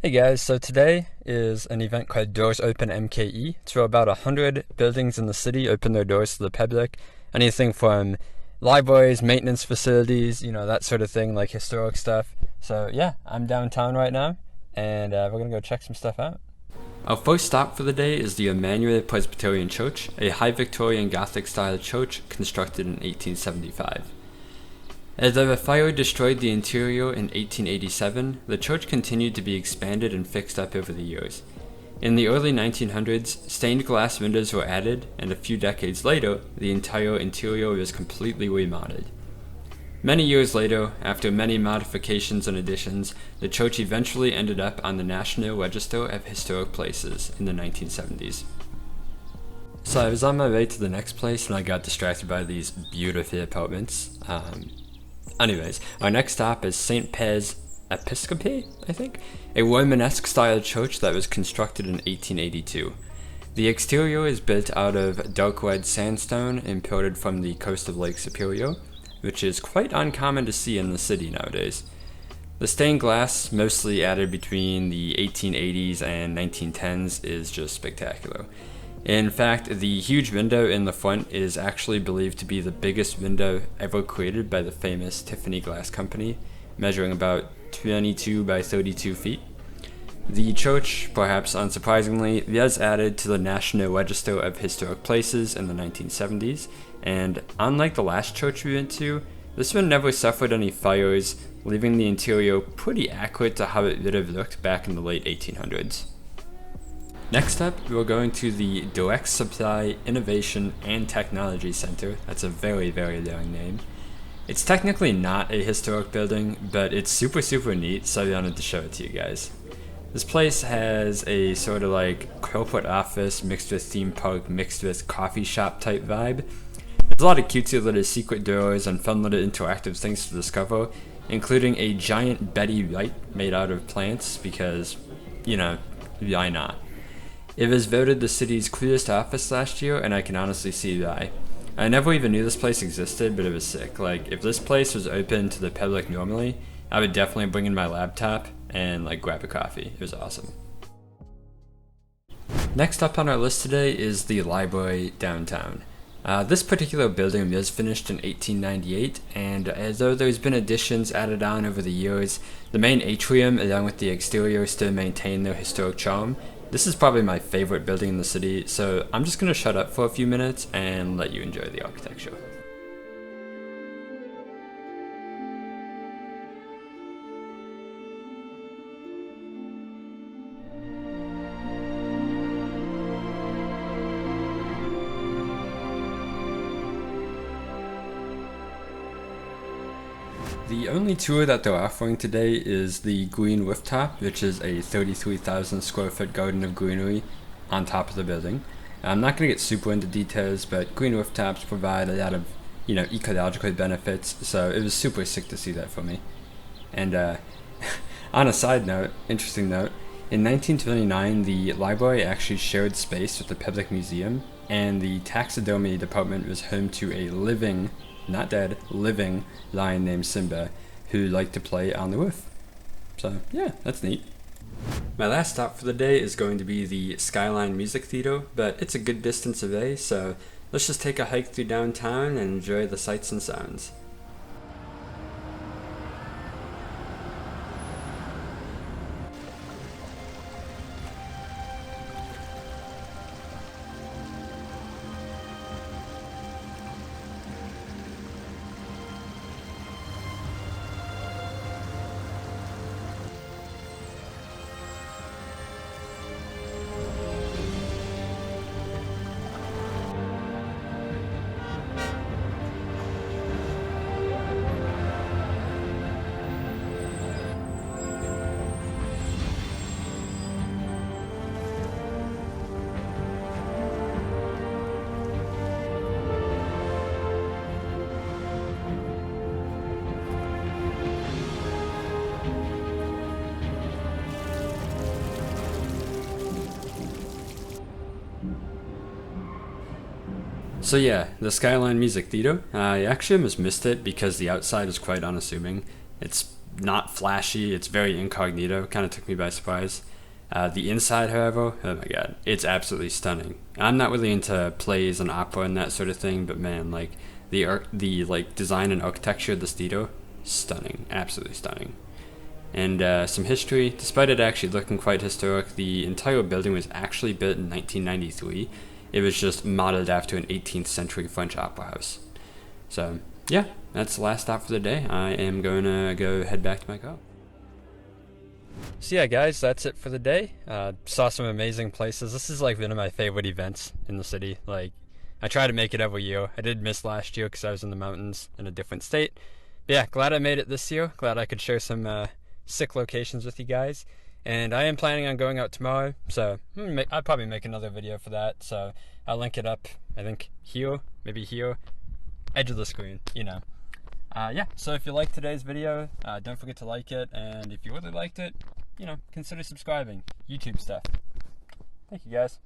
Hey guys, so today is an event called Doors Open MKE. It's where about 100 buildings in the city open their doors to the public. Anything from libraries, maintenance facilities, that sort of thing, like historic stuff. So yeah, I'm downtown right now, and we're gonna go check some stuff out. Our first stop for the day is the Emmanuel Presbyterian Church, a high Victorian Gothic style church constructed in 1875. Although a fire destroyed the interior in 1887, the church continued to be expanded and fixed up over the years. In the early 1900s, stained glass windows were added, and a few decades later, the entire interior was completely remodeled. Many years later, after many modifications and additions, the church eventually ended up on the National Register of Historic Places in the 1970s. So I was on my way to the next place and I got distracted by these beautiful apartments. Anyways, our next stop is St. Pez Episcopi, I think, a Romanesque style church that was constructed in 1882. The exterior is built out of dark red sandstone imported from the coast of Lake Superior, which is quite uncommon to see in the city nowadays. The stained glass, mostly added between the 1880s and 1910s, is just spectacular. In fact, the huge window in the front is actually believed to be the biggest window ever created by the famous Tiffany Glass Company, measuring about 22 by 32 feet. The church, perhaps unsurprisingly, was added to the National Register of Historic Places in the 1970s, and unlike the last church we went to, this one never suffered any fires, leaving the interior pretty accurate to how it would have looked back in the late 1800s. Next up, we're going to the Direct Supply Innovation and Technology Center. That's a very, very long name. It's technically not a historic building, but it's super, super neat, so I wanted to show it to you guys. This place has a sort of like corporate office mixed with theme park, mixed with coffee shop type vibe. There's a lot of cutesy little secret doors and fun little interactive things to discover, including a giant Betty Wright made out of plants because, why not? It was voted the city's coolest office last year, and I can honestly see why. I never even knew this place existed, but it was sick. Like, if this place was open to the public normally, I would definitely bring in my laptop and, grab a coffee. It was awesome. Next up on our list today is the library downtown. This particular building was finished in 1898, and although there's been additions added on over the years, the main atrium along with the exterior still maintain their historic charm. This is probably my favorite building in the city, so I'm just going to shut up for a few minutes and let you enjoy the architecture. The only tour that they're offering today is the Green Rooftop, which is a 33,000 square foot garden of greenery on top of the building. I'm not going to get super into details, but green rooftops provide a lot of, ecological benefits, so it was super sick to see that for me. And on a side note, interesting note, in 1929 the library actually shared space with the public museum, and the taxidermy department was home to a living, not dead, living lion named Simba, who liked to play on the roof. So yeah, that's neat. My last stop for the day is going to be the Skyline Music Theater, but it's a good distance away, so let's just take a hike through downtown and enjoy the sights and sounds. So yeah, the Skyline Music Theater. I actually almost missed it because the outside is quite unassuming. It's not flashy. It's very incognito. Kind of took me by surprise. The inside, however, oh my god, it's absolutely stunning. I'm not really into plays and opera and that sort of thing, but man, like the like design and architecture of the studio, stunning, absolutely stunning. And some history. Despite it actually looking quite historic, the entire building was actually built in 1993. It was just modeled after an 18th century French opera house. So yeah, that's the last stop for the day. I am going to go head back to my car. So yeah, guys, that's it for the day. Saw some amazing places. This is like one of my favorite events in the city. Like, I try to make it every year. I did miss last year because I was in the mountains in a different state. But yeah, glad I made it this year. Glad I could share some sick locations with you guys. And I am planning on going out tomorrow, so I'll probably make another video for that. So I'll link it up, I think here, maybe here, edge of the screen, you know. Yeah, so if you liked today's video, don't forget to like it, and if you really liked it, you know, consider subscribing. YouTube stuff. Thank you, guys.